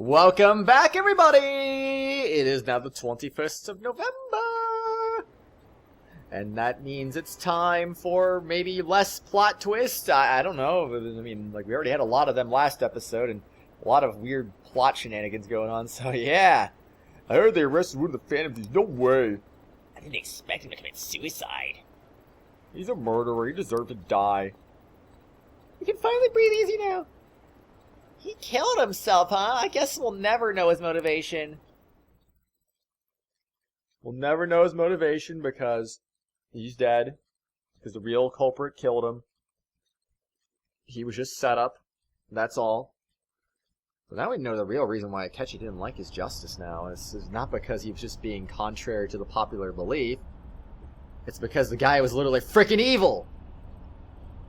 Welcome back, everybody! It is now the 21st of November! And that means it's time for maybe less plot twist. I don't know. I mean, like, we already had a lot of them last episode, and a lot of weird plot shenanigans going on, so yeah. I heard they arrested one of the Phantom Thieves. No way. I didn't expect him to commit suicide. He's a murderer. He deserved to die. You can finally breathe easy now. He killed himself, huh? I guess we'll never know his motivation. We'll never know his motivation because he's dead. Because the real culprit killed him. He was just set up. That's all. But now we know the real reason why Akechi didn't like his justice now. It's not because he was just being contrary to the popular belief. It's because the guy was literally freaking evil!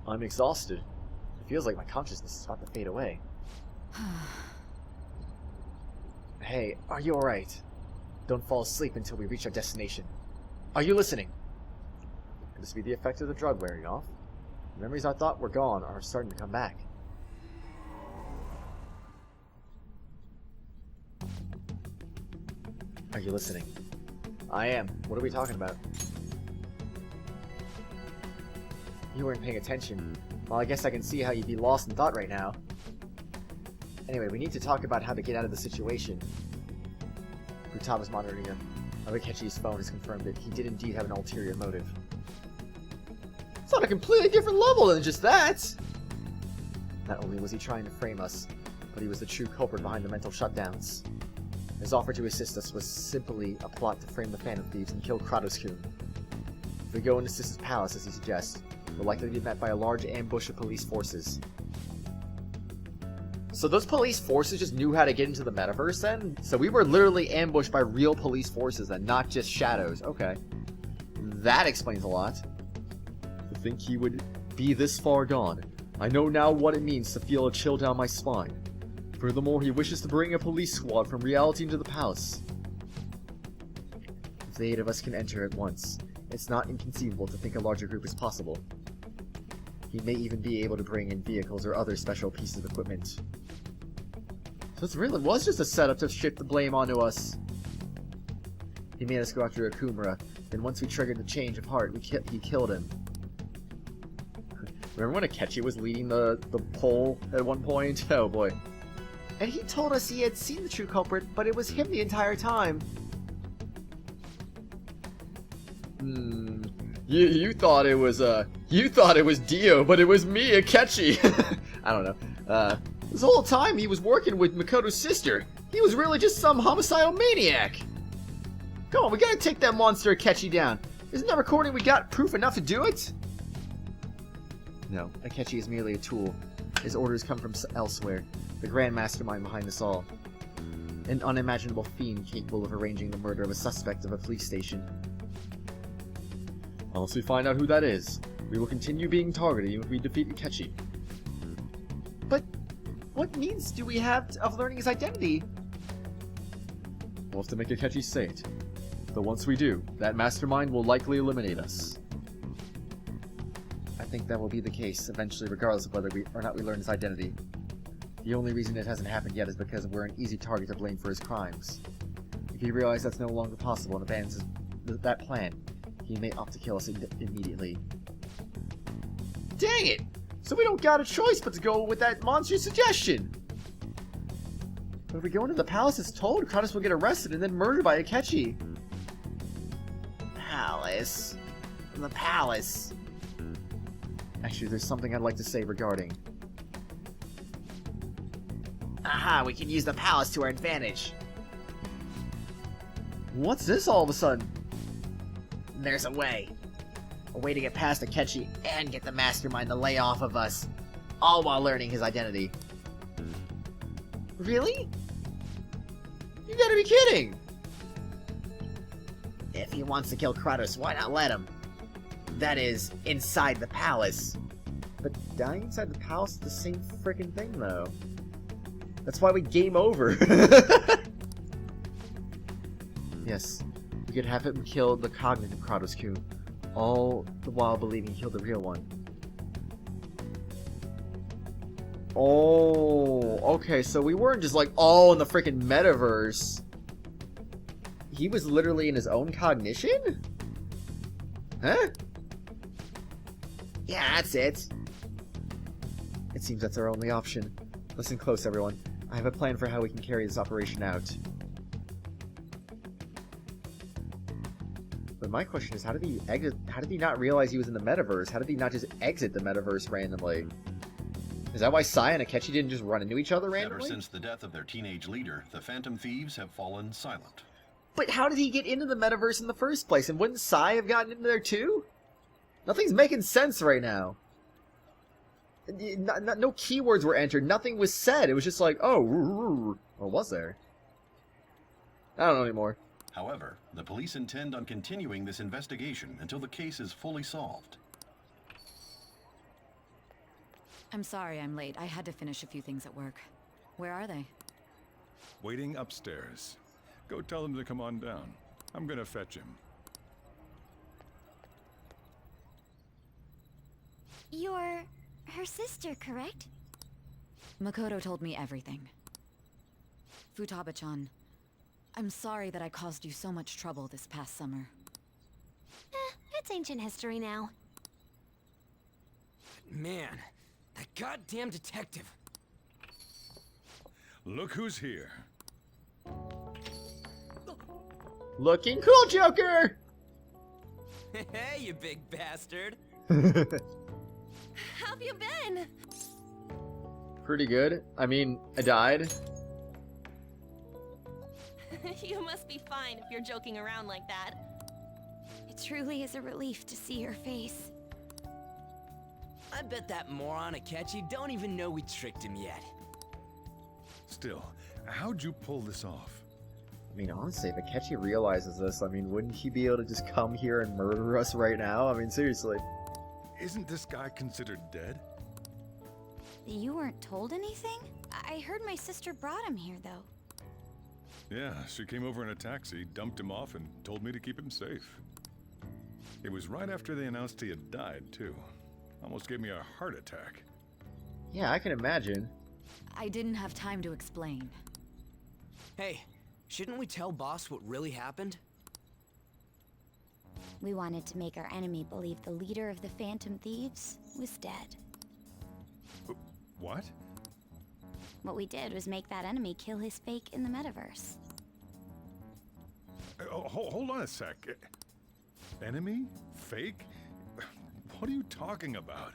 I'm exhausted. It feels like my consciousness is about to fade away. Hey, are you alright? Don't fall asleep until we reach our destination. Are you listening? Could this be the effect of the drug wearing off? The memories I thought were gone are starting to come back. Are you listening? I am. What are we talking about? You weren't paying attention. Well, I guess I can see how you'd be lost in thought right now. Anyway, we need to talk about how to get out of the situation. Futama's monitoring him. Akechi's phone has confirmed that he did indeed have an ulterior motive. It's on a completely different level than just that! Not only was he trying to frame us, but he was the true culprit behind the mental shutdowns. His offer to assist us was simply a plot to frame the Phantom Thieves and kill Kratos-kun. If we go into Sis's palace, as he suggests, we're likely to be met by a large ambush of police forces. So those police forces just knew how to get into the metaverse then? So we were literally ambushed by real police forces and not just shadows. Okay. That explains a lot. To think he would be this far gone. I know now what it means to feel a chill down my spine. Furthermore, he wishes to bring a police squad from reality into the palace. If the 8 of us can enter at once, it's not inconceivable to think a larger group is possible. He may even be able to bring in vehicles or other special pieces of equipment. So it really was just a setup to shift the blame onto us. He made us go after Akumura, then once we triggered the change of heart, he killed him. Remember when Akechi was leading the poll at one point? Oh boy. And he told us he had seen the true culprit, but it was him the entire time. You thought it was Dio, but it was me, Akechi. I don't know. This whole time he was working with Makoto's sister. He was really just some homicidal maniac. Come on, we gotta take that monster Akechi down. Isn't that recording we got proof enough to do it? No, Akechi is merely a tool. His orders come from elsewhere. The grand mastermind behind this all. An unimaginable fiend capable of arranging the murder of a suspect of a police station. Unless we find out who that is, we will continue being targeted even if we defeat Akechi. But what means do we have of learning his identity? We'll have to make Akechi say it. Though once we do, that mastermind will likely eliminate us. I think that will be the case eventually, regardless of whether or not we learn his identity. The only reason it hasn't happened yet is because we're an easy target to blame for his crimes. If he realizes that's no longer possible and abandons that plan, he may opt to kill us immediately. Dang it! So we don't got a choice but to go with that monster's suggestion! But if we go into the palace as told, Kratos will get arrested and then murdered by Akechi. Palace? The palace. Actually, there's something I'd like to say regarding. Aha, we can use the palace to our advantage. What's this all of a sudden? There's a way. A way to get past Akechi and get the mastermind to lay off of us. All while learning his identity. Really? You gotta be kidding! If he wants to kill Kratos, why not let him? That is, inside the palace. But dying inside the palace is the same freaking thing, though. That's why we game over. Yes, we could have him kill the cognitive Kratos-kun, all the while believing he killed the real one. Oh, okay, so we weren't just like all in the freaking metaverse. He was literally in his own cognition? Huh? Yeah, that's it. It seems that's our only option. Listen close, everyone. I have a plan for how we can carry this operation out. But my question is, how did he exit? How did he not realize he was in the metaverse? How did he not just exit the metaverse randomly? Is that why Sai and Akechi didn't just run into each other randomly? Ever since the death of their teenage leader, the Phantom Thieves have fallen silent. But how did he get into the metaverse in the first place? And wouldn't Sai have gotten into there too? Nothing's making sense right now. No keywords were entered. Nothing was said. It was just like, oh, or was there? I don't know anymore. However, the police intend on continuing this investigation until the case is fully solved. I'm sorry I'm late. I had to finish a few things at work. Where are they? Waiting upstairs. Go tell them to come on down. I'm gonna fetch him. You're her sister, correct? Makoto told me everything. Futaba-chan, I'm sorry that I caused you so much trouble this past summer. It's ancient history now. Man, that goddamn detective. Look who's here. Looking cool, Joker! Hey, you big bastard. How've you been? Pretty good. I mean, I died. You must be fine if you're joking around like that. It truly is a relief to see your face. I bet that moron Akechi don't even know we tricked him yet. Still, how'd you pull this off? I mean, honestly, if Akechi realizes this, I mean, wouldn't he be able to just come here and murder us right now? I mean, seriously. Isn't this guy considered dead? You weren't told anything? I heard my sister brought him here, though. Yeah, she came over in a taxi, dumped him off, and told me to keep him safe. It was right after they announced he had died, too. Almost gave me a heart attack. Yeah, I can imagine. I didn't have time to explain. Hey, shouldn't we tell boss what really happened? We wanted to make our enemy believe the leader of the Phantom Thieves was dead. What? What we did was make that enemy kill his fake in the metaverse. Hold on a sec. Enemy? Fake? What are you talking about?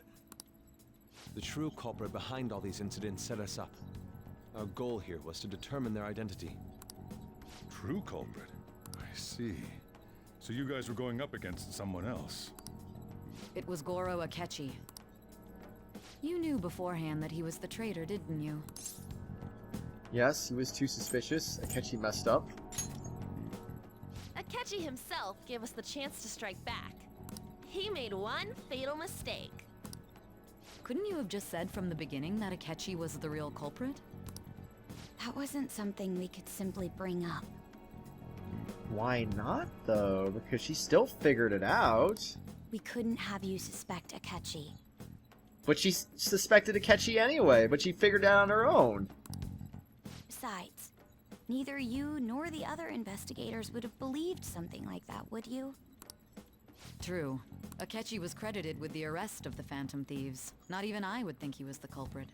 The true culprit behind all these incidents set us up. Our goal here was to determine their identity. True culprit? I see. So you guys were going up against someone else. It was Goro Akechi. You knew beforehand that he was the traitor, didn't you? Yes, he was too suspicious. Akechi messed up. Akechi himself gave us the chance to strike back. He made one fatal mistake. Couldn't you have just said from the beginning that Akechi was the real culprit? That wasn't something we could simply bring up. Why not, though? Because she still figured it out. We couldn't have you suspect Akechi. But she suspected Akechi anyway, but she figured it out on her own. Besides, neither you nor the other investigators would have believed something like that, would you? True. Akechi was credited with the arrest of the Phantom Thieves. Not even I would think he was the culprit.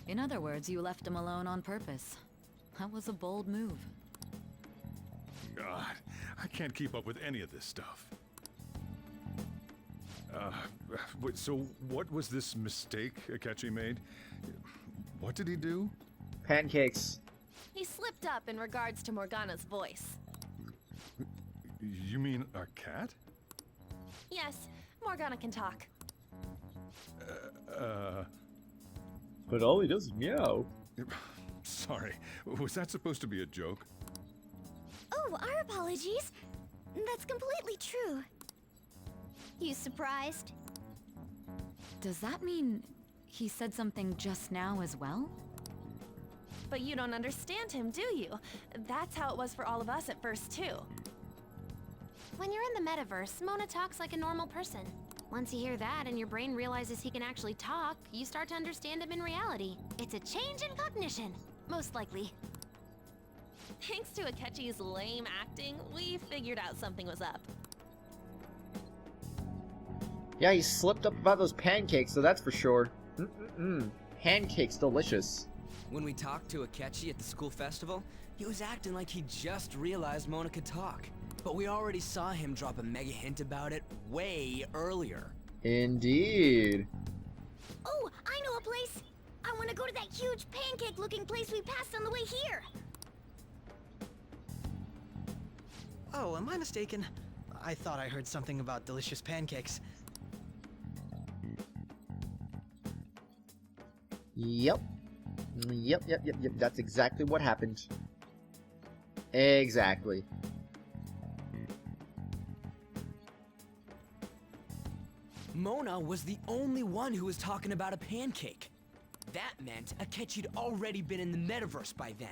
In other words, you left him alone on purpose. That was a bold move. God, I can't keep up with any of this stuff. So what was this mistake Akechi made? What did he do? Pancakes. He slipped up in regards to Morgana's voice. You mean our cat? Yes, Morgana can talk. But all he does is meow. Sorry, was that supposed to be a joke? Oh, our apologies. That's completely true. You surprised? Does that mean he said something just now as well? But you don't understand him, do you? That's how it was for all of us at first, too. When you're in the metaverse, Mona talks like a normal person. Once you hear that and your brain realizes he can actually talk, you start to understand him in reality. It's a change in cognition, most likely. Thanks to Akechi's lame acting, we figured out something was up. Yeah, he slipped up about those pancakes, so that's for sure. Pancakes, delicious. When we talked to Akechi at the school festival, he was acting like he just realized Mona could talk. But we already saw him drop a mega hint about it way earlier. Indeed. Oh, I know a place! I want to go to that huge pancake-looking place we passed on the way here! Oh, am I mistaken? I thought I heard something about delicious pancakes. Yep. Yep. That's exactly what happened. Exactly. Mona was the only one who was talking about a pancake. That meant Akechi'd already been in the metaverse by then.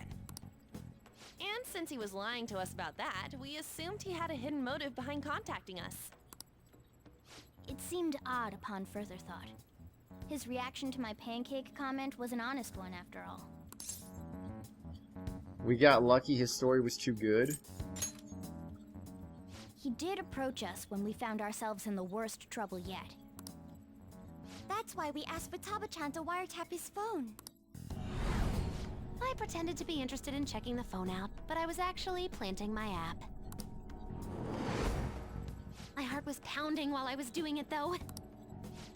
And since he was lying to us about that, we assumed he had a hidden motive behind contacting us. It seemed odd upon further thought. His reaction to my pancake comment was an honest one, after all. We got lucky, his story was too good. He did approach us when we found ourselves in the worst trouble yet. That's why we asked Futaba-chan to wiretap his phone. I pretended to be interested in checking the phone out, but I was actually planting my app. My heart was pounding while I was doing it, though.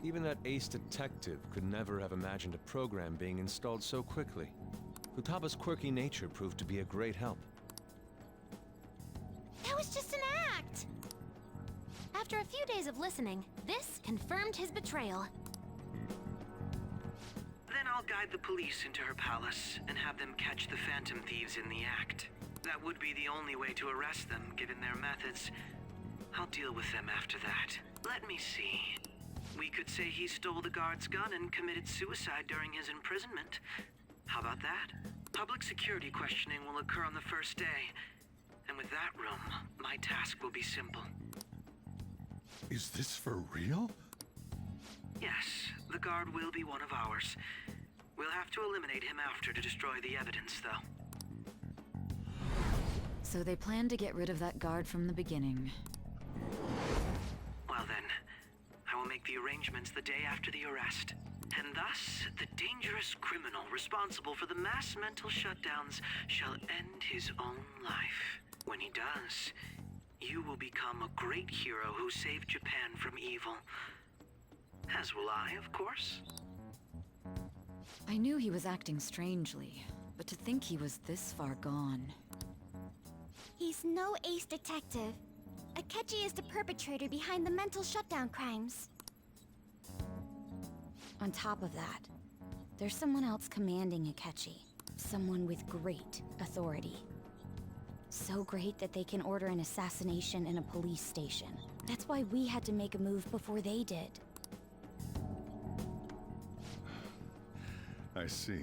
Even that ace detective could never have imagined a program being installed so quickly. Futaba's quirky nature proved to be a great help. That was just an act! After a few days of listening, this confirmed his betrayal. Then I'll guide the police into her palace and have them catch the Phantom Thieves in the act. That would be the only way to arrest them, given their methods. I'll deal with them after that. Let me see. We could say he stole the guard's gun and committed suicide during his imprisonment. How about that? Public security questioning will occur on the first day. And with that room, my task will be simple. Is this for real? Yes, the guard will be one of ours. We'll have to eliminate him after to destroy the evidence, though. So they planned to get rid of that guard from the beginning. Well then, I will make the arrangements the day after the arrest. And thus, the dangerous criminal responsible for the mass mental shutdowns shall end his own life. When he does, you will become a great hero who saved Japan from evil. As will I, of course. I knew he was acting strangely, but to think he was this far gone. He's no ace detective. Akechi is the perpetrator behind the mental shutdown crimes. On top of that, there's someone else commanding Akechi. Someone with great authority. So great that they can order an assassination in a police station. That's why we had to make a move before they did. I see.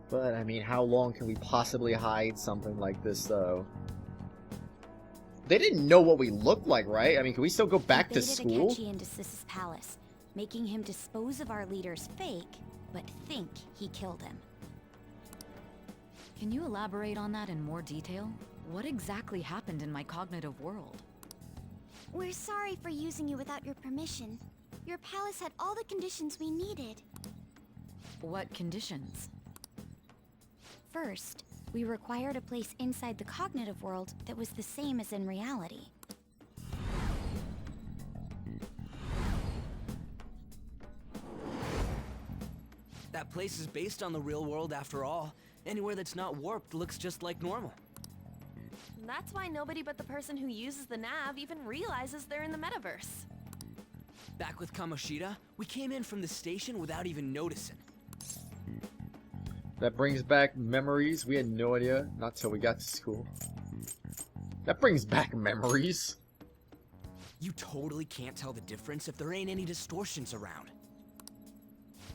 But, I mean, how long can we possibly hide something like this, though? They didn't know what we looked like, right? I mean, can we still go back to school? Akechi into Sis's palace, making him dispose of our leader's fake, but think he killed him. Can you elaborate on that in more detail? What exactly happened in my cognitive world? We're sorry for using you without your permission. Your palace had all the conditions we needed. What conditions? First, we required a place inside the cognitive world that was the same as in reality. That place is based on the real world after all. Anywhere that's not warped looks just like normal. That's why nobody but the person who uses the nav even realizes they're in the metaverse. Back with Kamoshida, we came in from the station without even noticing. That brings back memories. We had no idea, not till we got to school. That brings back memories. You totally can't tell the difference if there ain't any distortions around.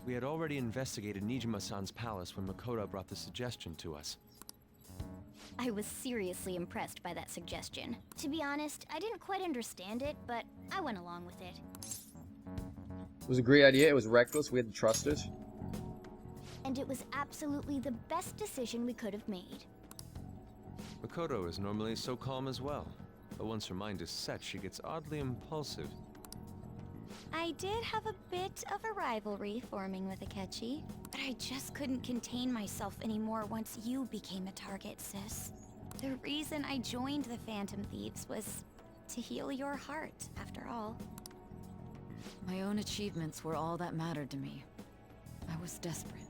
We had already investigated Nijima-san's palace when Makoto brought the suggestion to us. I was seriously impressed by that suggestion. To be honest, I didn't quite understand it, but I went along with it. It was a great idea. It was reckless. We had to trust it. And it was absolutely the best decision we could have made. Makoto is normally so calm as well, but once her mind is set, she gets oddly impulsive. I did have a bit of a rivalry forming with Akechi, but I just couldn't contain myself anymore once you became a target, sis. The reason I joined the Phantom Thieves was to heal your heart, after all. My own achievements were all that mattered to me. I was desperate.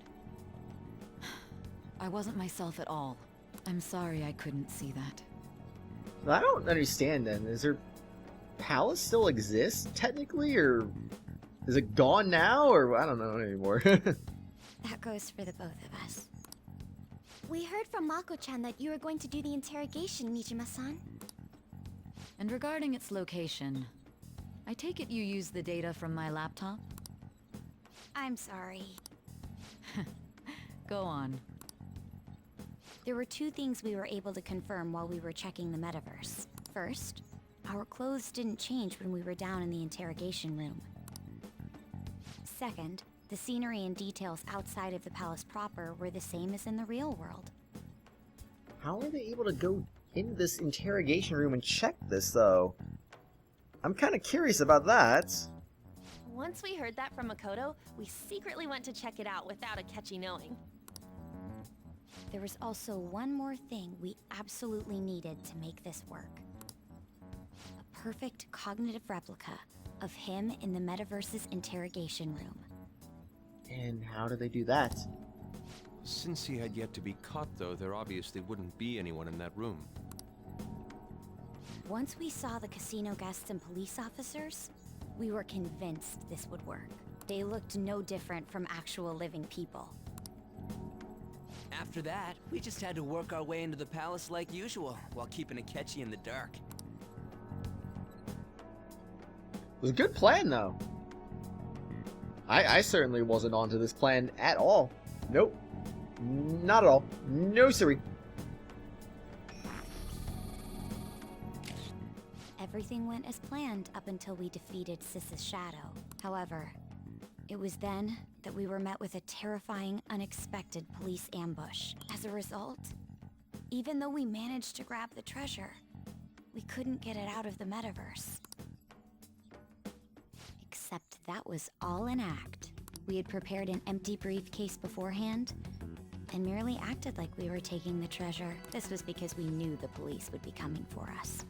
I wasn't myself at all. I'm sorry I couldn't see that. I don't understand then. Is her palace still exist, technically, or is it gone now, or I don't know anymore. That goes for the both of us. We heard from Mako-chan that you were going to do the interrogation, Nijima-san. And regarding its location, I take it you used the data from my laptop? I'm sorry. Go on. There were two things we were able to confirm while we were checking the metaverse. First, our clothes didn't change when we were down in the interrogation room. Second, the scenery and details outside of the palace proper were the same as in the real world. How are they able to go into this interrogation room and check this, though? I'm kind of curious about that. Once we heard that from Makoto, we secretly went to check it out without Akechi knowing. There was also one more thing we absolutely needed to make this work. A perfect cognitive replica of him in the metaverse's interrogation room. And how do they do that? Since he had yet to be caught, though, there obviously wouldn't be anyone in that room. Once we saw the casino guests and police officers, we were convinced this would work. They looked no different from actual living people. After that, we just had to work our way into the palace like usual, while keeping Akechi in the dark. It was a good plan, though. I certainly wasn't onto this plan at all. Nope. Not at all. No, siree. Everything went as planned up until we defeated Sis's shadow. However, it was then that we were met with a terrifying, unexpected police ambush. As a result, even though we managed to grab the treasure, we couldn't get it out of the metaverse. Except that was all an act. We had prepared an empty briefcase beforehand, and merely acted like we were taking the treasure. This was because we knew the police would be coming for us.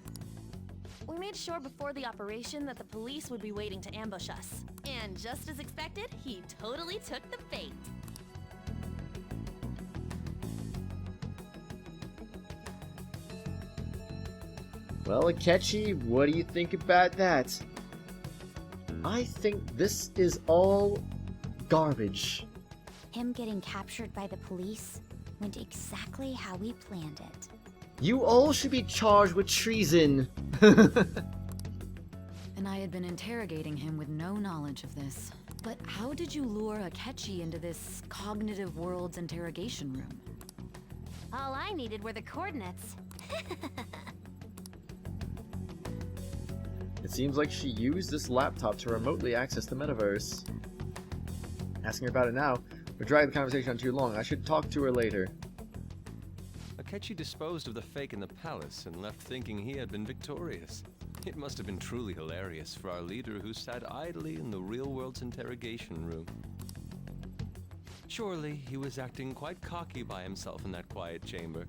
We made sure before the operation that the police would be waiting to ambush us. And just as expected, he totally took the bait. Well, Akechi, what do you think about that? I think this is all garbage. Him getting captured by the police went exactly how we planned it. You all should be charged with treason. And I had been interrogating him with no knowledge of this. But how did you lure Akechi into this cognitive world's interrogation room? All I needed were the coordinates. It seems like she used this laptop to remotely access the metaverse. Asking her about it now would drag the conversation on too long. I should talk to her later. Akechi disposed of the fake in the palace and left thinking he had been victorious. It must have been truly hilarious for our leader who sat idly in the real world's interrogation room. Surely he was acting quite cocky by himself in that quiet chamber.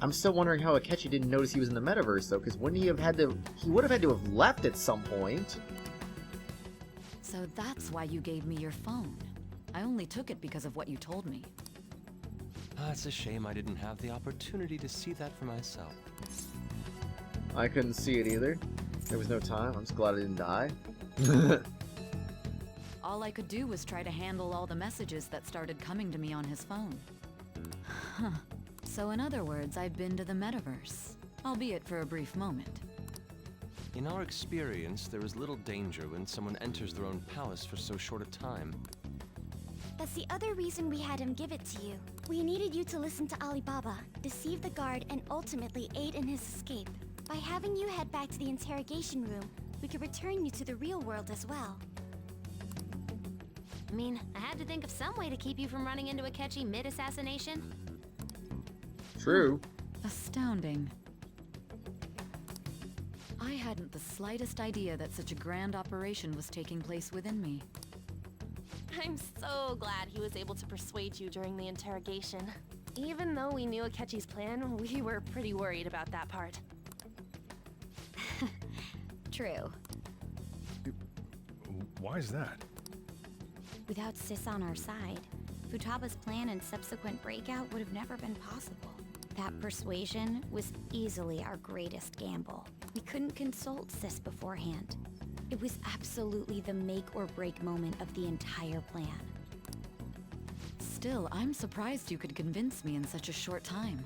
I'm still wondering how Akechi didn't notice he was in the metaverse, though, because wouldn't he have had to... He would have had to have left at some point. So that's why you gave me your phone. I only took it because of what you told me. It's a shame I didn't have the opportunity to see that for myself. I couldn't see it either. There was no time. I'm just glad I didn't die. All I could do was try to handle all the messages that started coming to me on his phone. Huh. So in other words, I've been to the metaverse, albeit for a brief moment. In our experience, there is little danger when someone enters their own palace for so short a time. That's the other reason we had him give it to you. We needed you to listen to Alibaba, deceive the guard, and ultimately aid in his escape. By having you head back to the interrogation room, we could return you to the real world as well. I mean, I had to think of some way to keep you from running into Akechi mid-assassination. True. Astounding. I hadn't the slightest idea that such a grand operation was taking place within me. I'm so glad he was able to persuade you during the interrogation. Even though we knew Akechi's plan, we were pretty worried about that part. True. Why is that? Without Sis on our side, Futaba's plan and subsequent breakout would have never been possible. That persuasion was easily our greatest gamble. We couldn't consult Sis beforehand. It was absolutely the make or break moment of the entire plan. Still, I'm surprised you could convince me in such a short time.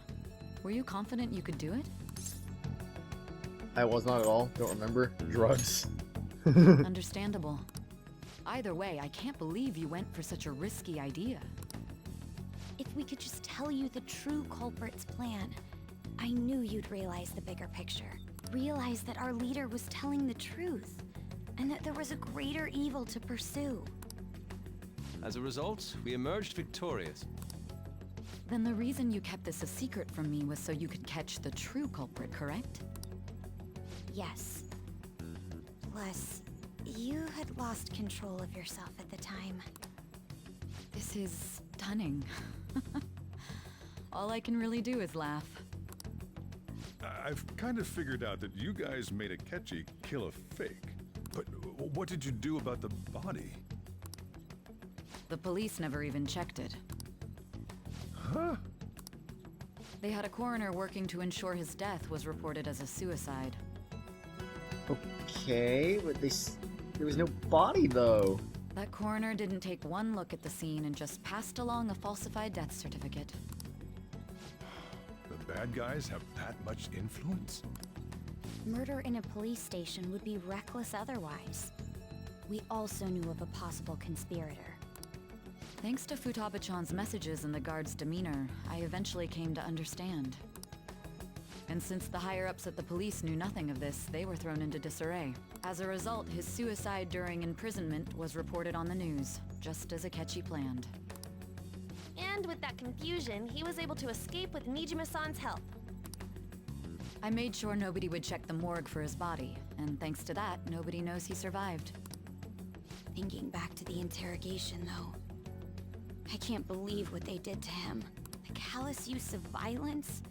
Were you confident you could do it? I was not at all. Don't remember. Drugs. Understandable. Either way, I can't believe you went for such a risky idea. If we could just tell you the true culprit's plan, I knew you'd realize the bigger picture. Realize that our leader was telling the truth, and that there was a greater evil to pursue. As a result, we emerged victorious. Then the reason you kept this a secret from me was so you could catch the true culprit, correct? Yes. Plus, you had lost control of yourself at the time. This is stunning. All I can really do is laugh. I've kind of figured out that you guys made Akechi kill a fake. But what did you do about the body? The police never even checked it. Huh? They had a coroner working to ensure his death was reported as a suicide. Okay, but there was no body though. That coroner didn't take one look at the scene and just passed along a falsified death certificate. The bad guys have that much influence? Murder in a police station would be reckless otherwise. We also knew of a possible conspirator. Thanks to Futaba-chan's messages and the guard's demeanor, I eventually came to understand. And since the higher-ups at the police knew nothing of this, they were thrown into disarray. As a result, his suicide during imprisonment was reported on the news, just as Akechi planned. And with that confusion, he was able to escape with Nijima-san's help. I made sure nobody would check the morgue for his body, and thanks to that, nobody knows he survived. Thinking back to the interrogation, though, I can't believe what they did to him. The callous use of violence,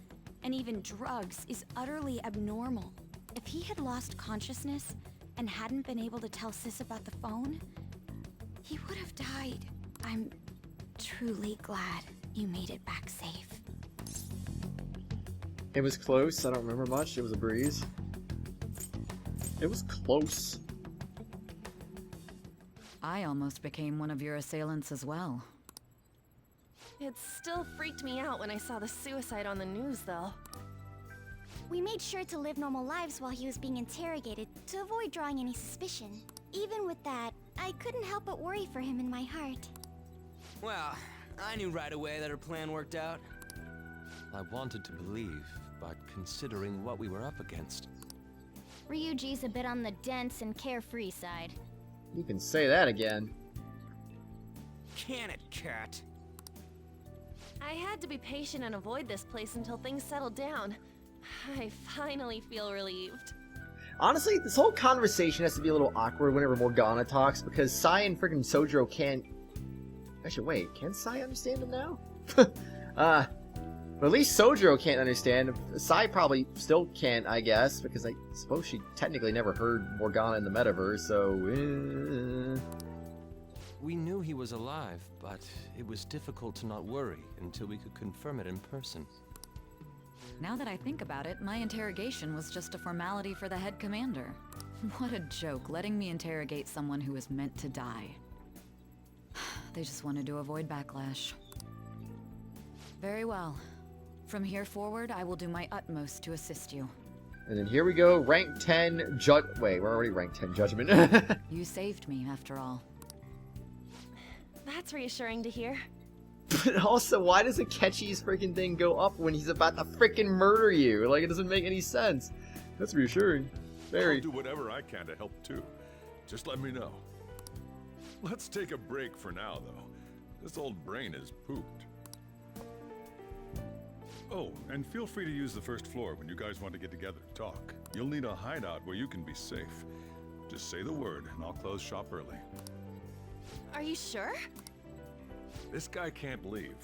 and even drugs, is utterly abnormal. If he had lost consciousness and hadn't been able to tell Sis about the phone, he would have died. I'm truly glad you made it back safe. It was close. I don't remember much. It was a breeze. It was close. I almost became one of your assailants as well. It still freaked me out when I saw the suicide on the news, though. We made sure to live normal lives while he was being interrogated to avoid drawing any suspicion. Even with that, I couldn't help but worry for him in my heart. Well, I knew right away that her plan worked out. I wanted to believe, but considering what we were up against. Ryuji's a bit on the dense and carefree side. You can say that again. Can it, cat? I had to be patient and avoid this place until things settled down. I finally feel relieved. Honestly, this whole conversation has to be a little awkward whenever Morgana talks, because Sai and freaking Sojiro can't... Actually, wait, can Sai understand him now? But at least Sojiro can't understand. Sai probably still can't, I guess, because I suppose she technically never heard Morgana in the metaverse, so... We knew he was alive, but it was difficult to not worry until we could confirm it in person. Now that I think about it, my interrogation was just a formality for the head commander. What a joke, letting me interrogate someone who was meant to die. They just wanted to avoid backlash. Very well. From here forward, I will do my utmost to assist you. And then here we go, rank 10 Wait, we're already rank 10 Judgment. You saved me, after all. That's reassuring to hear. But also, why does Akechi's freaking thing go up when he's about to freaking murder you? Like, it doesn't make any sense. That's reassuring. Very. I'll do whatever I can to help too. Just let me know. Let's take a break for now, though. This old brain is pooped. Oh, and feel free to use the first floor when you guys want to get together to talk. You'll need a hideout where you can be safe. Just say the word, and I'll close shop early. Are you sure? This guy can't leave.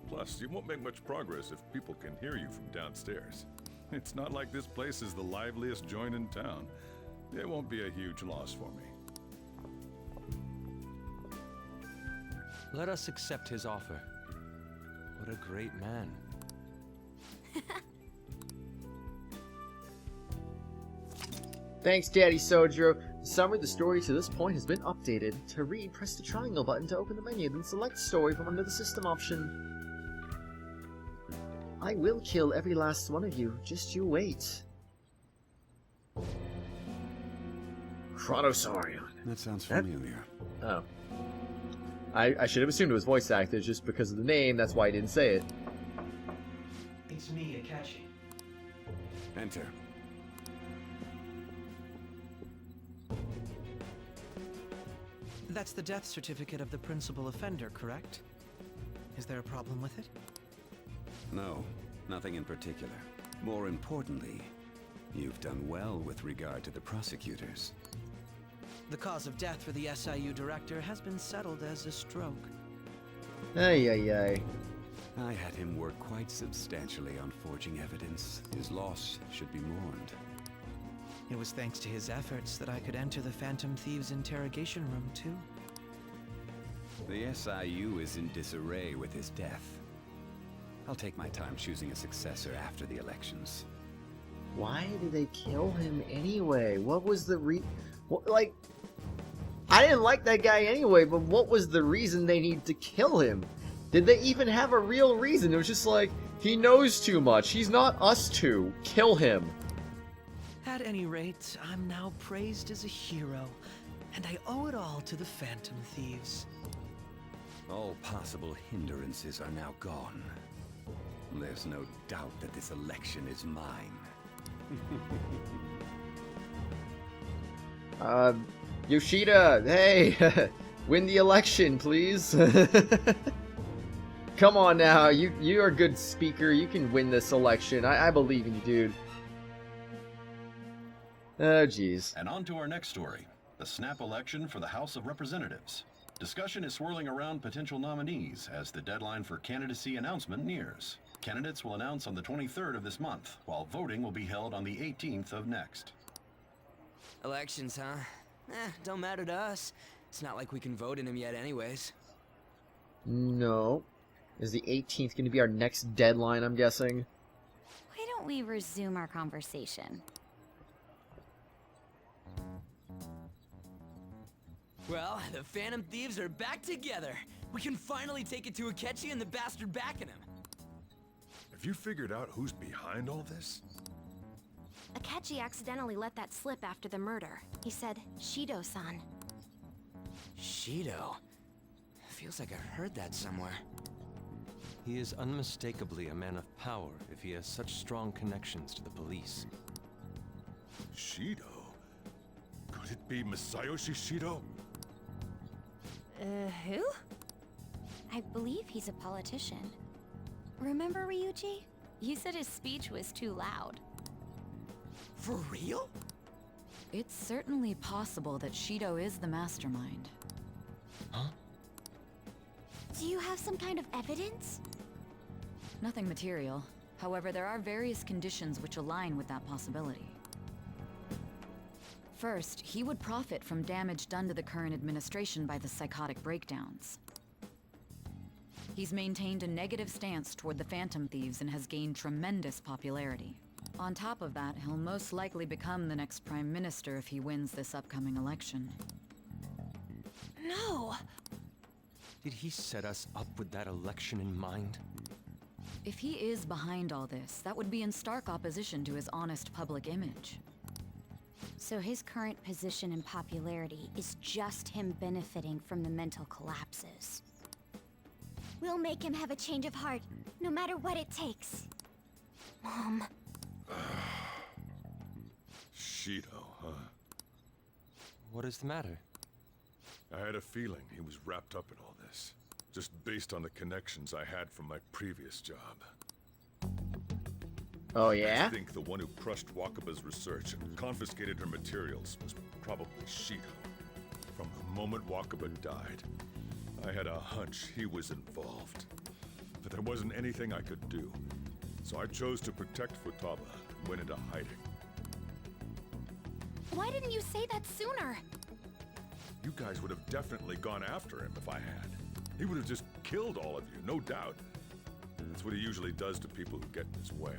Plus, you won't make much progress if people can hear you from downstairs. It's not like this place is the liveliest joint in town. It won't be a huge loss for me. Let us accept his offer. What a great man. Thanks, Daddy Sojiro. The summary of the story to this point has been updated. To read, press the triangle button to open the menu, then select story from under the system option. I will kill every last one of you. Just you wait. Chronosaurio. That sounds familiar. Oh. I should have assumed it was voice acted just because of the name. That's why I didn't say it. It's me, Akechi. Enter. That's the death certificate of the principal offender, correct? Is there a problem with it? No, nothing in particular. More importantly, you've done well with regard to the prosecutors. The cause of death for the SIU director has been settled as a stroke. Ay, ay, ay. I had him work quite substantially on forging evidence. His loss should be mourned. It was thanks to his efforts that I could enter the Phantom Thieves' interrogation room, too. The SIU is in disarray with his death. I'll take my time choosing a successor after the elections. Why did they kill him anyway? What was the like, I didn't like that guy anyway, but what was the reason they need to kill him? Did they even have a real reason? It was just like, he knows too much. He's not us two. Kill him. At any rate, I'm now praised as a hero, and I owe it all to the Phantom Thieves. All possible hindrances are now gone. There's no doubt that this election is mine. Yoshida, hey, win the election, please. Come on now, you're a good speaker. You can win this election. I believe in you, dude. Oh, jeez. And on to our next story, the snap election for the House of Representatives. Discussion is swirling around potential nominees as the deadline for candidacy announcement nears. Candidates will announce on the 23rd of this month, while voting will be held on the 18th of next. Elections, huh? Don't matter to us. It's not like we can vote in them yet anyways. No. Is the 18th going to be our next deadline, I'm guessing? Why don't we resume our conversation? Well, the Phantom Thieves are back together. We can finally take it to Akechi and the bastard backing him. Have you figured out who's behind all this? Akechi accidentally let that slip after the murder. He said, Shido-san. Shido? Feels like I heard that somewhere. He is unmistakably a man of power if he has such strong connections to the police. Shido? Could it be Masayoshi Shido? Who? I believe he's a politician. Remember Ryuji? You said his speech was too loud. For real? It's certainly possible that Shido is the mastermind. Huh? Do you have some kind of evidence? Nothing material. However, there are various conditions which align with that possibility. First, he would profit from damage done to the current administration by the psychotic breakdowns. He's maintained a negative stance toward the Phantom Thieves and has gained tremendous popularity. On top of that, he'll most likely become the next Prime Minister if he wins this upcoming election. No! Did he set us up with that election in mind? If he is behind all this, that would be in stark opposition to his honest public image. So his current position and popularity is just him benefiting from the mental collapses. We'll make him have a change of heart, no matter what it takes. Mom. Shido, huh? What is the matter? I had a feeling he was wrapped up in all this, just based on the connections I had from my previous job. Oh yeah? I think the one who crushed Wakaba's research and confiscated her materials was probably Shido. From the moment Wakaba died, I had a hunch he was involved. But there wasn't anything I could do, so I chose to protect Futaba and went into hiding. Why didn't you say that sooner? You guys would have definitely gone after him if I had. He would have just killed all of you, no doubt. That's what he usually does to people who get in his way.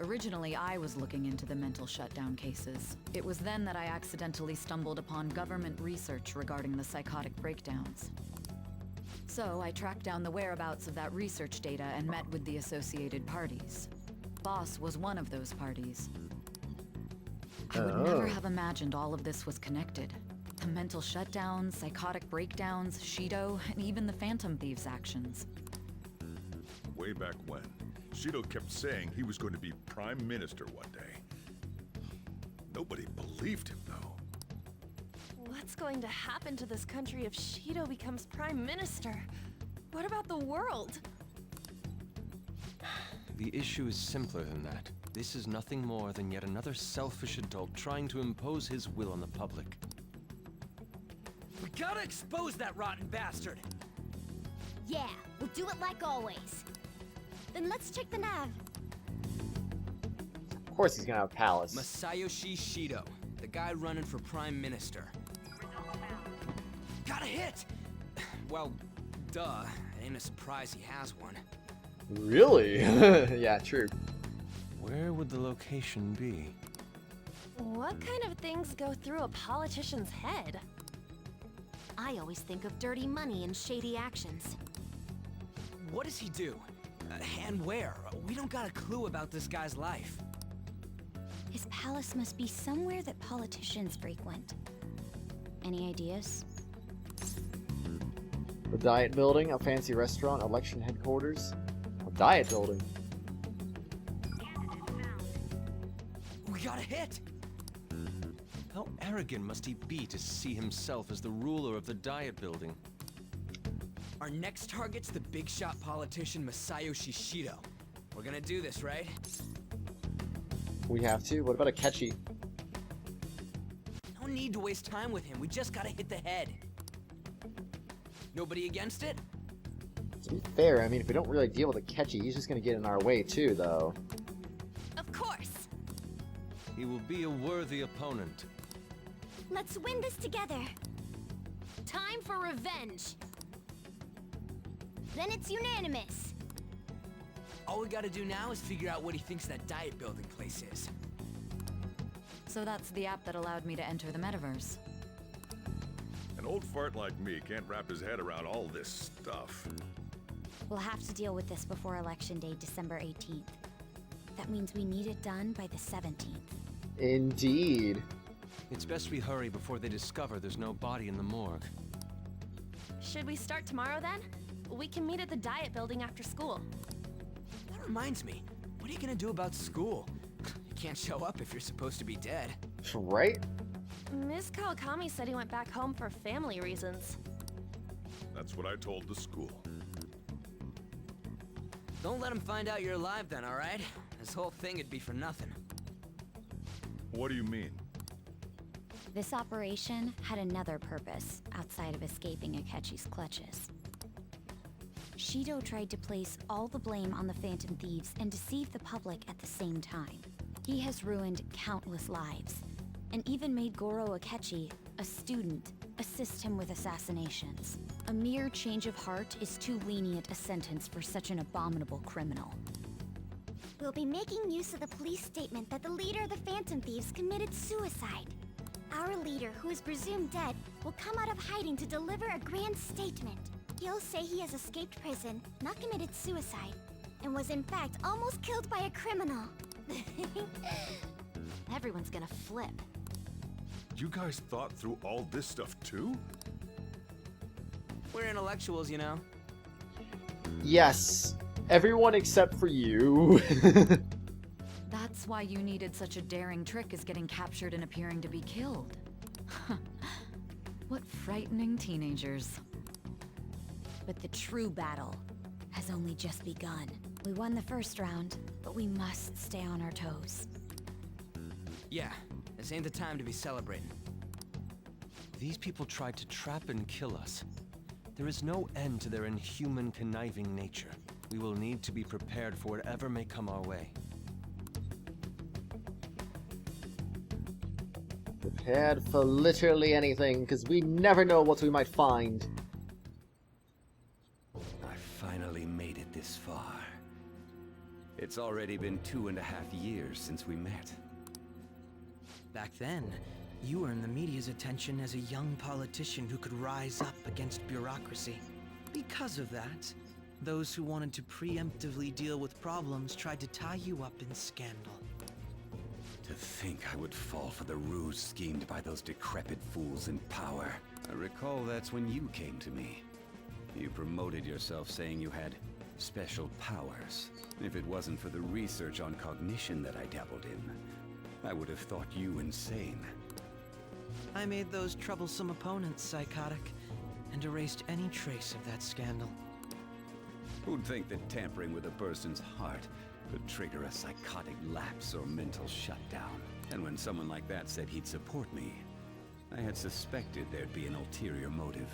Originally, I was looking into the mental shutdown cases. It was then that I accidentally stumbled upon government research regarding the psychotic breakdowns. So, I tracked down the whereabouts of that research data and met with the associated parties. Boss was one of those parties. I would never have imagined all of this was connected. The mental shutdowns, psychotic breakdowns, Shido, and even the Phantom Thieves' actions. Way back when, Shido kept saying he was going to be Prime Minister one day. Nobody believed him, though. What's going to happen to this country if Shido becomes Prime Minister? What about the world? The issue is simpler than that. This is nothing more than yet another selfish adult trying to impose his will on the public. We gotta expose that rotten bastard! Yeah, we'll do it like always. Then let's check the nav. Of course he's gonna have a palace. Masayoshi Shido, the guy running for Prime Minister. Got a hit! Well, duh. It ain't a surprise he has one. Really? Yeah, true. Where would the location be? What kind of things go through a politician's head? I always think of dirty money and shady actions. What does he do? And where? We don't got a clue about this guy's life. His palace must be somewhere that politicians frequent. Any ideas? The Diet Building, a fancy restaurant, election headquarters. A Diet Building. We got a hit! How arrogant must he be to see himself as the ruler of the Diet Building? Our next target's the big shot politician Masayoshi Shido. We're gonna do this, right? We have to. What about Akechi? No need to waste time with him. We just gotta hit the head. Nobody against it? To be fair, I mean, if we don't really deal with Akechi, he's just gonna get in our way too, though. Of course! He will be a worthy opponent. Let's win this together. Time for revenge! Then it's unanimous. All we gotta do now is figure out what he thinks that Diet Building place is. So that's the app that allowed me to enter the metaverse. An old fart like me can't wrap his head around all this stuff. We'll have to deal with this before Election Day, December 18th. That means we need it done by the 17th. Indeed. It's best we hurry before they discover there's no body in the morgue. Should we start tomorrow then? We can meet at the Diet Building after school. That reminds me, what are you gonna do about school? You can't show up if you're supposed to be dead. Right? Miss Kawakami said he went back home for family reasons. That's what I told the school. Don't let him find out you're alive then, alright? This whole thing would be for nothing. What do you mean? This operation had another purpose outside of escaping Akechi's clutches. Shido tried to place all the blame on the Phantom Thieves and deceive the public at the same time. He has ruined countless lives, and even made Goro Akechi, a student, assist him with assassinations. A mere change of heart is too lenient a sentence for such an abominable criminal. We'll be making use of the police statement that the leader of the Phantom Thieves committed suicide. Our leader, who is presumed dead, will come out of hiding to deliver a grand statement. He'll say he has escaped prison, not committed suicide, and was in fact almost killed by a criminal. Everyone's gonna flip. You guys thought through all this stuff too? We're intellectuals, you know. Yes, everyone except for you. That's why you needed such a daring trick as getting captured and appearing to be killed. What frightening teenagers. But the true battle has only just begun. We won the first round, but we must stay on our toes. Yeah, this ain't the time to be celebrating. These people tried to trap and kill us. There is no end to their inhuman, conniving nature. We will need to be prepared for whatever may come our way. Prepared for literally anything, because we never know what we might find. I finally made it this far. It's already been 2.5 years since we met. Back then, you earned the media's attention as a young politician who could rise up against bureaucracy. Because of that, those who wanted to preemptively deal with problems tried to tie you up in scandal. To think I would fall for the ruse schemed by those decrepit fools in power. I recall that's when you came to me. You promoted yourself saying you had special powers. If it wasn't for the research on cognition that I dabbled in, I would have thought you insane. I made those troublesome opponents psychotic, and erased any trace of that scandal. Who'd think that tampering with a person's heart could trigger a psychotic lapse or mental shutdown? And when someone like that said he'd support me, I had suspected there'd be an ulterior motive.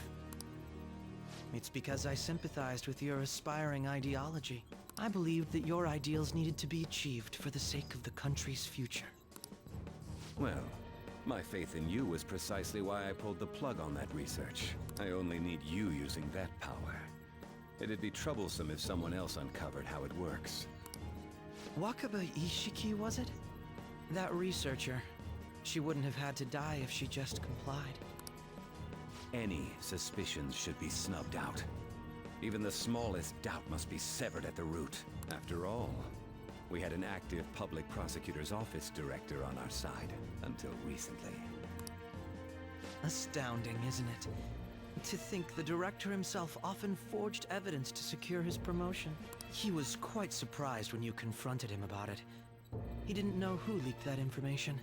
It's because I sympathized with your aspiring ideology. I believed that your ideals needed to be achieved for the sake of the country's future. Well, my faith in you was precisely why I pulled the plug on that research. I only need you using that power. It'd be troublesome if someone else uncovered how it works. Wakaba Ishiki, was it? That researcher. She wouldn't have had to die if she just complied. Any suspicions should be snubbed out. Even the smallest doubt must be severed at the root. After all, we had an active public prosecutor's office director on our side, until recently. Astounding, isn't it? To think the director himself often forged evidence to secure his promotion. He was quite surprised when you confronted him about it. He didn't know who leaked that information.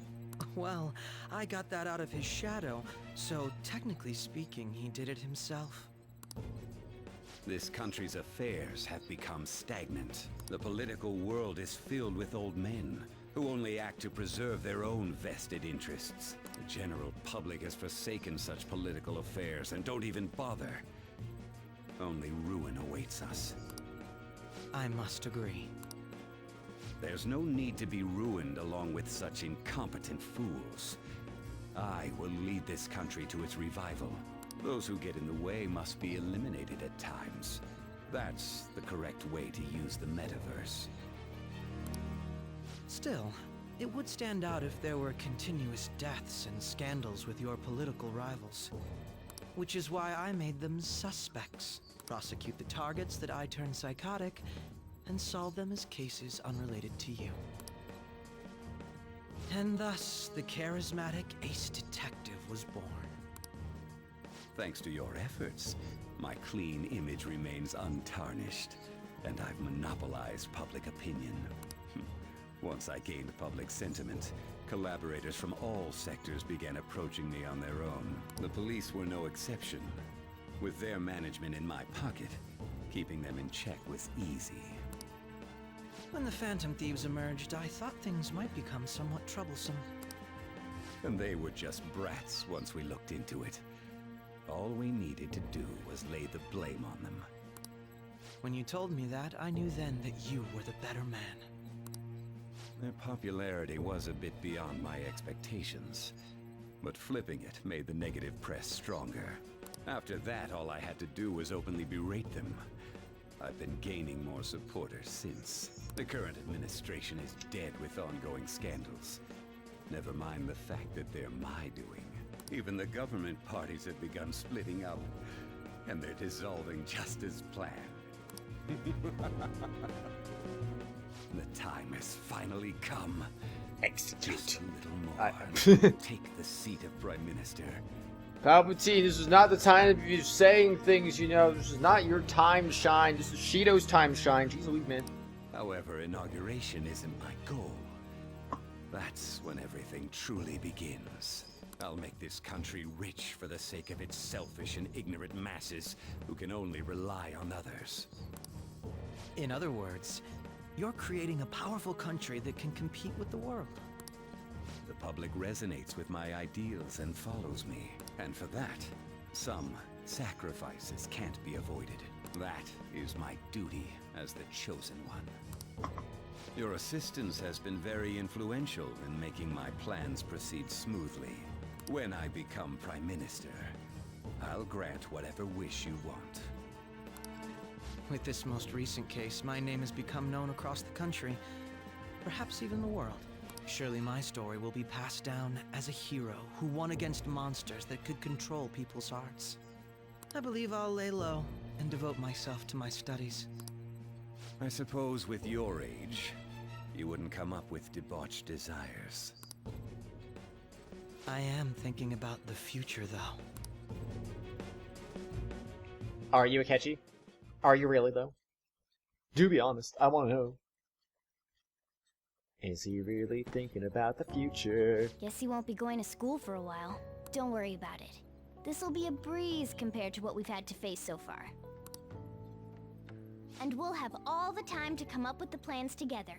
Well, I got that out of his shadow, so technically speaking, he did it himself. This country's affairs have become stagnant. The political world is filled with old men who only act to preserve their own vested interests. The general public has forsaken such political affairs and don't even bother. Only ruin awaits us. I must agree. There's no need to be ruined along with such incompetent fools. I will lead this country to its revival. Those who get in the way must be eliminated at times. That's the correct way to use the metaverse. Still, it would stand out if there were continuous deaths and scandals with your political rivals. Which is why I made them suspects. Prosecute the targets that I turn psychotic, and solve them as cases unrelated to you. And thus, the charismatic ace detective was born. Thanks to your efforts, my clean image remains untarnished, and I've monopolized public opinion. Once I gained public sentiment, collaborators from all sectors began approaching me on their own. The police were no exception. With their management in my pocket, keeping them in check was easy. When the Phantom Thieves emerged, I thought things might become somewhat troublesome. And they were just brats once we looked into it. All we needed to do was lay the blame on them. When you told me that, I knew then that you were the better man. Their popularity was a bit beyond my expectations, but flipping it made the negative press stronger. After that, all I had to do was openly berate them. I've been gaining more supporters since. The current administration is dead with ongoing scandals. Never mind the fact that they're my doing. Even the government parties have begun splitting up, and they're dissolving just as planned. The time has finally come. Execute. Just a little more. Take the seat of Prime Minister, Palpatine, this is not the time to be saying things, you know. This is not your time to shine. This is Shido's time to shine. Jeez Louise, man. However, inauguration isn't my goal. That's when everything truly begins. I'll make this country rich for the sake of its selfish and ignorant masses who can only rely on others. In other words, you're creating a powerful country that can compete with the world. The public resonates with my ideals and follows me. And for that, some sacrifices can't be avoided. That is my duty as the chosen one. Your assistance has been very influential in making my plans proceed smoothly. When I become Prime Minister, I'll grant whatever wish you want. With this most recent case, my name has become known across the country, perhaps even the world. Surely my story will be passed down as a hero who won against monsters that could control people's hearts. I believe I'll lay low and devote myself to my studies. I suppose with your age, you wouldn't come up with debauched desires. I am thinking about the future, though. Are you Akechi? Are you really, though? Do be honest. I want to know. Is he really thinking about the future? Guess he won't be going to school for a while. Don't worry about it. This'll be a breeze compared to what we've had to face so far. And we'll have all the time to come up with the plans together.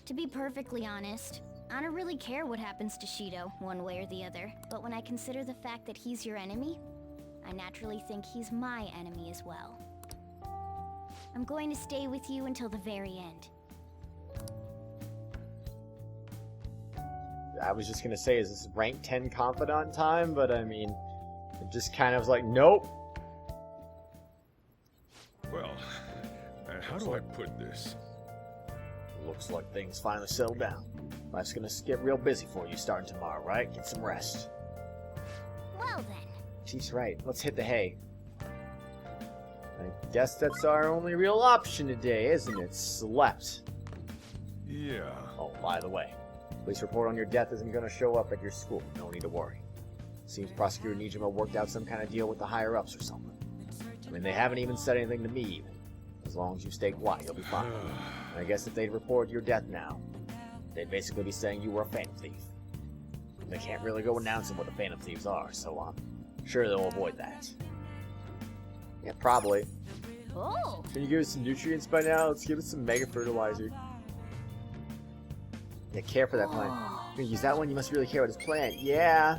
To be perfectly honest, I don't really care what happens to Shido, one way or the other. But when I consider the fact that he's your enemy, I naturally think he's my enemy as well. I'm going to stay with you until the very end. I was just gonna say, is this rank 10 confidant time? But I mean, it just kind of was like, nope. Well, how do I put this? Looks like things finally settled down. Life's gonna get real busy for you starting tomorrow, right? Get some rest. Well then. She's right. Let's hit the hay. I guess that's our only real option today, isn't it? Slept. Yeah. Oh, by the way, police report on your death isn't going to show up at your school. No need to worry. Seems Prosecutor Nijima worked out some kind of deal with the higher-ups or something. I mean, they haven't even said anything to me even. As long as you stay quiet, you'll be fine. And I guess if they'd report your death now, they'd basically be saying you were a Phantom Thief. They can't really go announcing what the Phantom Thieves are, so sure they'll avoid that. Yeah, probably. Oh! Can you give us some nutrients by now? Let's give us some mega fertilizer. Yeah, care for that plant. You're gonna use that one? You must really care about this plant. Yeah,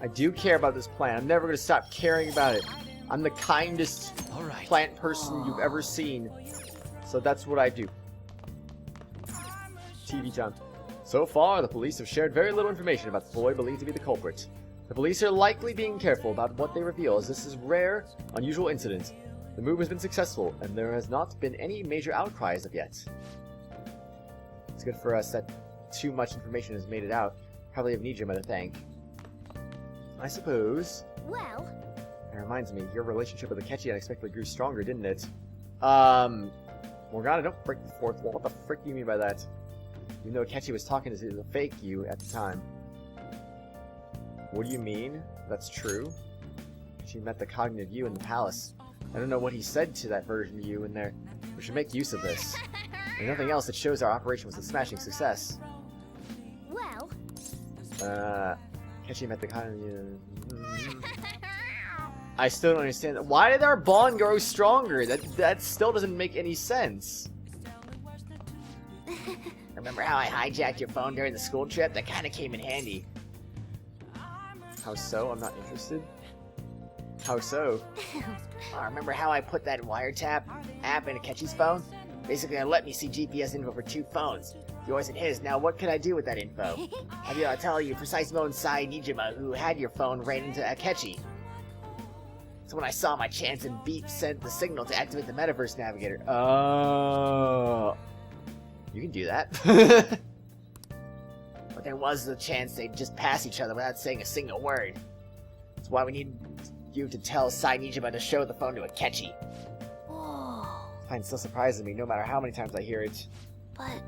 I do care about this plant. I'm never gonna stop caring about it. I'm the kindest plant person you've ever seen. So that's what I do. TV time. So far, the police have shared very little information about the boy believed to be the culprit. The police are likely being careful about what they reveal, as this is a rare, unusual incident. The move has been successful, and there has not been any major outcry as of yet. It's good for us that too much information has made it out. Probably have Nijima to thank. I suppose. Well... That reminds me, your relationship with Akechi unexpectedly grew stronger, didn't it? Morgana, don't break the fourth wall. What the frick do you mean by that? Even though Akechi was talking to the fake you at the time. What do you mean? That's true? She met the cognitive you in the palace. I don't know what he said to that version of you in there. We should make use of this. There's nothing else that shows our operation was a smashing success. Well... Akechi met the cognitive you... I still don't understand that. Why did our bond grow stronger? That still doesn't make any sense. Remember how I hijacked your phone during the school trip? That kind of came in handy. How so? I'm not interested. How so? Oh, remember how I put that wiretap app in Akechi's phone? Basically, it let me see GPS info for 2 phones. Yours and his. Now, what could I do with that info? I'll tell you, Precise Mode Sai Nijima, who had your phone, ran into Akechi. So when I saw my chance, and Beep sent the signal to activate the Metaverse Navigator. Oh. You can do that. But there was the chance they'd just pass each other without saying a single word. That's why we need you to tell Sai Nijima to show the phone to Akechi. Whoa. It still surprises me, no matter how many times I hear it. But...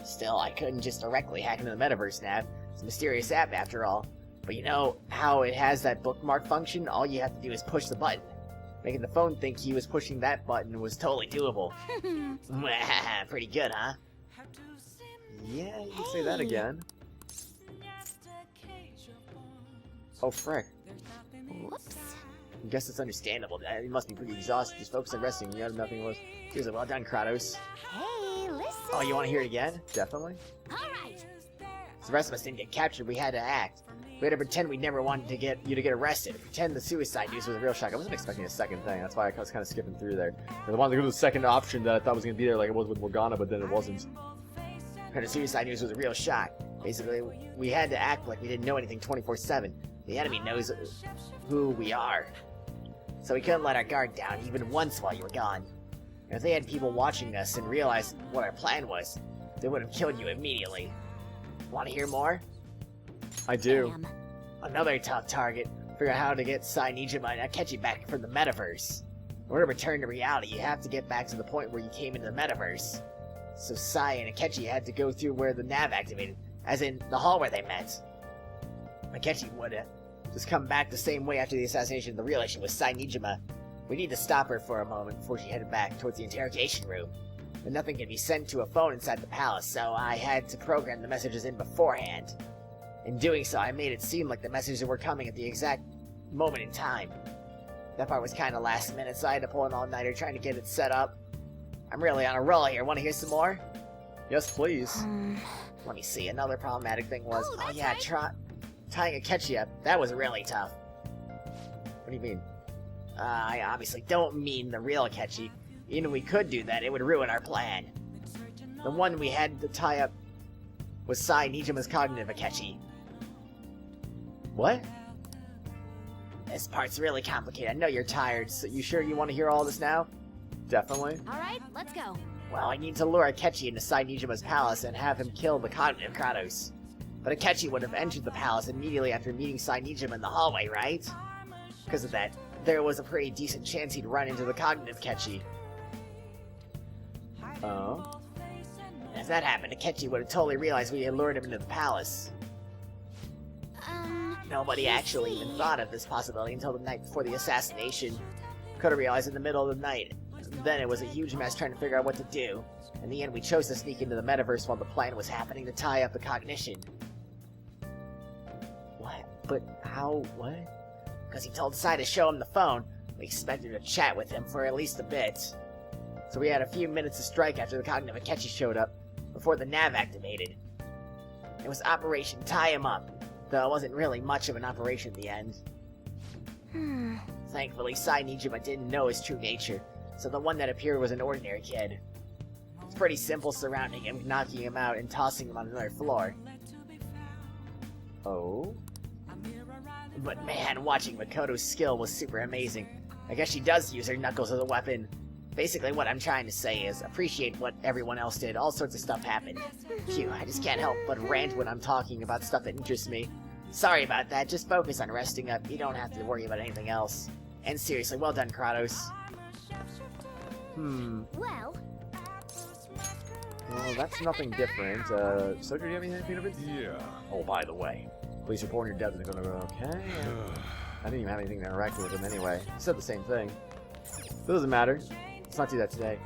Still, I couldn't just directly hack into the Metaverse Nav. It's a mysterious app, after all. But you know how it has that bookmark function? All you have to do is push the button. Making the phone think he was pushing that button was totally doable. Pretty good, huh? Yeah, you can say that again. Oh, frick. Whoops. I guess it's understandable. He must be pretty exhausted. Just focus on resting. You had nothing was. Here's a well done, Kratos. Hey, listen. Oh, you want to hear it again? Definitely. Alright. So the rest of us didn't get captured. We had to act. We had to pretend we never wanted to get you to get arrested. Pretend the suicide news was a real shock. I wasn't expecting a second thing. That's why I was kind of skipping through there. I wanted to go to the second option that I thought was going to be there like it was with Morgana, but then it wasn't. And the suicide news was a real shock. Basically, we had to act like we didn't know anything 24/7. The enemy knows who we are. So we couldn't let our guard down even once while you were gone. And if they had people watching us and realized what our plan was, they would have killed you immediately. Want to hear more? I do. Damn. Another tough target. Figure out how to get Sainijima and Akechi back from the metaverse. In order to return to reality, you have to get back to the point where you came into the metaverse. So Sai and Akechi had to go through where the nav activated, as in the hall where they met. Akechi would have just come back the same way after the assassination of the real issue with Sainijima. We need to stop her for a moment before she headed back towards the interrogation room. But nothing can be sent to a phone inside the palace, so I had to program the messages in beforehand. In doing so, I made it seem like the messages were coming at the exact moment in time. That part was kind of last minute, so I had to pull an all-nighter trying to get it set up. I'm really on a roll here. Want to hear some more? Yes, please. Let me see. Another problematic thing was, Oh, that's yeah, right. tying Akechi up. That was really tough. What do you mean? I obviously don't mean the real Akechi. Even if we could do that, it would ruin our plan. The one we had to tie up was Sainijima's cognitive Akechi. What? This part's really complicated. I know you're tired, so you sure you want to hear all this now? Definitely. Alright, let's go. Well, I need to lure Akechi into Sainijima's palace and have him kill the cognitive Kratos. But Akechi would have entered the palace immediately after meeting Sainijima in the hallway, right? Because of that, there was a pretty decent chance he'd run into the cognitive Akechi. Oh? And if that happened, Akechi would have totally realized we had lured him into the palace. Nobody actually even thought of this possibility until the night before the assassination. Could have realized in the middle of the night. Then it was a huge mess trying to figure out what to do. In the end, we chose to sneak into the metaverse while the plan was happening to tie up the cognition. What? But how? What? Because he told Sai to show him the phone. We expected to chat with him for at least a bit. So we had a few minutes to strike after the cognitive Akechi showed up, before the nav activated. It was Operation Tie Him Up, though it wasn't really much of an operation in the end. Thankfully, Sainijima didn't know his true nature, so the one that appeared was an ordinary kid. It's pretty simple surrounding him, knocking him out, and tossing him on another floor. Oh? But man, watching Makoto's skill was super amazing. I guess she does use her knuckles as a weapon. Basically, what I'm trying to say is, appreciate what everyone else did. All sorts of stuff happened. Phew, I just can't help but rant when I'm talking about stuff that interests me. Sorry about that, just focus on resting up. You don't have to worry about anything else. And seriously, well done, Kratos. Well, Well, that's nothing different. So do you have anything, Peter? Yeah. Oh, by the way, police report your death is gonna go okay. I didn't even have anything to interact with him anyway. He said the same thing. It doesn't matter. Let's not do that today.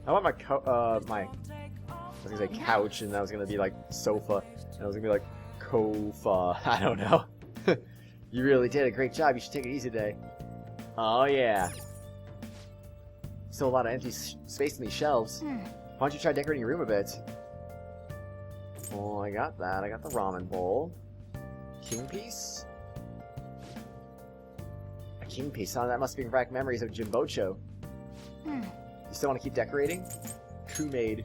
I want my I was gonna say couch, and that was gonna be like sofa, and I was gonna be like kofa. I don't know. You really did a great job. You should take it easy today. Oh yeah. Still a lot of empty space in these shelves. Why don't you try decorating your room a bit? Oh, I got that. I got the ramen bowl. King piece? A king piece, huh? That must bring back memories of Jimbocho. You still want to keep decorating? Kumade.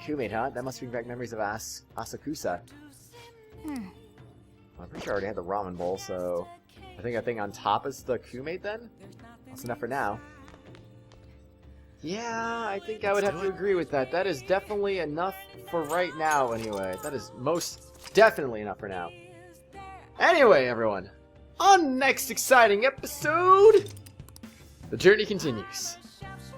Kumade, huh? That must bring back memories of Asakusa. I'm pretty sure I already had the ramen bowl, so... I think on top is the Kumade then? That's enough for now. Yeah, I think I would have to agree with that. That is definitely enough for right now, anyway. That is most definitely enough for now. Anyway, everyone, on next exciting episode, the journey continues.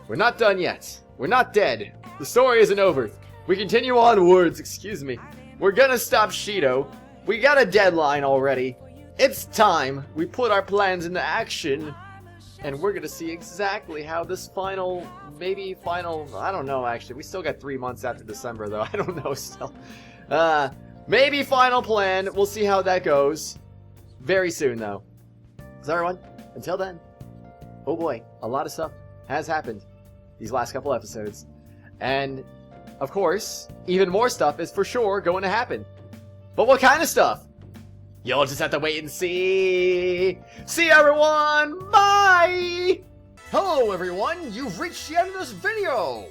We're not done yet. We're not dead. The story isn't over. We continue onwards, excuse me. We're gonna stop Shido. We got a deadline already. It's time we put our plans into action. And we're gonna see exactly how this final, maybe final, I don't know actually. We still got 3 months after December though. I don't know still. Maybe final plan. We'll see how that goes. Very soon though. So everyone, until then, oh boy, a lot of stuff has happened these last couple episodes. And, of course, even more stuff is for sure going to happen. But what kind of stuff? You'll just have to wait and see. See you, everyone! Bye! Hello, everyone! You've reached the end of this video!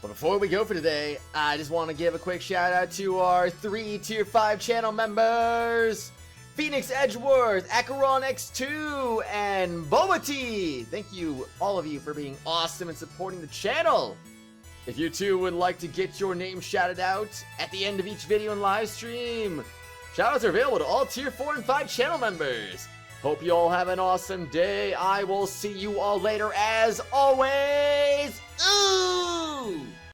But before we go for today, I just want to give a quick shout out to our 3 Tier 5 channel members! Phoenix Edgeworth, Acheron X2, and Boba-T! Thank you, all of you, for being awesome and supporting the channel! If you too would like to get your name shouted out at the end of each video and live stream, shoutouts are available to all Tier 4 and 5 channel members. Hope you all have an awesome day. I will see you all later as always. Ooh!